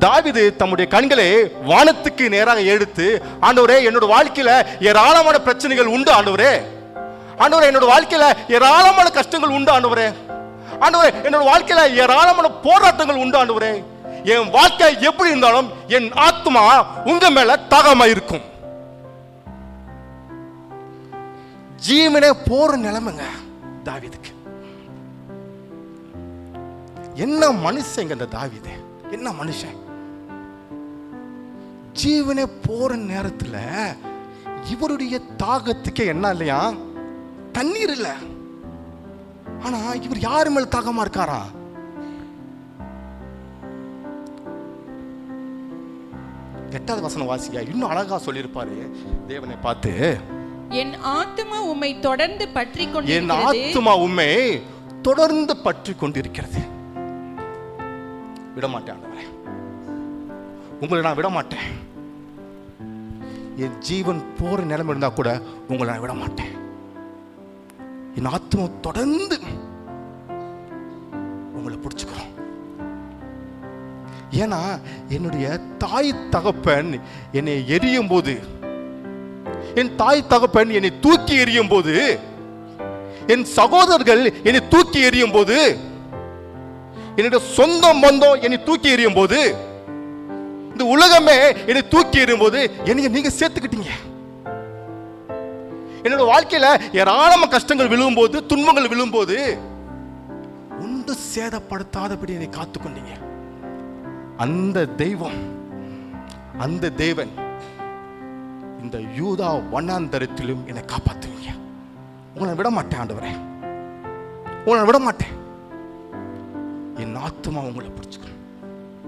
தாவீது தம்முடைய கண்களை வானத்துக்கு நேராக எடுத்து, ஆண்டவரே என்னோட வாழ்க்கையில ஏராளமான பிரச்சனைகள் உண்டு ஆண்டவரே, ஆண்டவரே என்னோட வாழ்க்கையில ஏராளமான கஷ்டங்கள் உண்டு ஆண்டவரே, ஆண்டவரே என்னோட வாழ்க்கையில ஏராளமான போராட்டங்கள் உண்டு ஆண்டவரே, என் வாழ்க்கை எப்படி இருந்தாலும் என் ஆத்மா உங்க மேல தாகமா இருக்கும். ஜீவனே போற நிலைமைங்க தாவீதுக்கு. என்ன மனுஷங்க இந்த தாவீது, என்ன மனுஷன். ஜீவனே போற நேரத்துல இவருடைய தாகத்துக்கு என்ன இல்லையா, தண்ணீர் இல்ல. ஆனா இவர் யாரு மேல தாகமா இருக்காரா? எட்டாவது வசனம் வாசியா, இன்னும் அழகா சொல்லியிருப்பாரு தேவனை பார்த்து, என் ஆத்துமா உம்மை தொடர்ந்து பற்றி கொண்டு, என் ஆத்துமா உம்மை தொடர்ந்து பற்றி கொண்டிருக்கிறது. விடமாட்டேன் ஆண்டவரே, உங்களை நான் விட மாட்டேன். என் ஜீவன் போற நிலைமை இருந்தா கூட உங்களை நான் விட மாட்டேன். என் ஆத்மா தொடர்ந்து உங்களை பிடிச்சுக்கிறோம். ஏன்னா என்னுடைய தாய் தகப்பன் என்னை எரியும் போது, என் தாய் தகப்பன் என்னை தூக்கி எறியும் போது, என் சகோதரர்கள் என்னை தூக்கி எறியும் போது, என்னுடைய சொந்த பந்தம் என்னை தூக்கி எறியும் போது, இந்த உலகமே என்னை தூக்கி எறியும் போது என்னைய நீங்க சேர்த்துக்கிட்டீங்க. என்னோட வாழ்க்கையில ஏராளமான கஷ்டங்கள் விழும்போது, துன்பங்கள் விழும்போது ஒன்று சேதப்படுத்தாதபடி என்னை காத்துக்கொண்டீங்க. அந்த தெய்வம், அந்த தேவன் இந்த யூதா வனாந்தரத்திலும் என்னை காப்பாத்துவீங்க. உங்களை விட மாட்டேன் ஆண்டவரே, உங்களை விட மாட்டேன். என் ஆத்துமா உங்களை பிடிச்சுக்கிறேன்.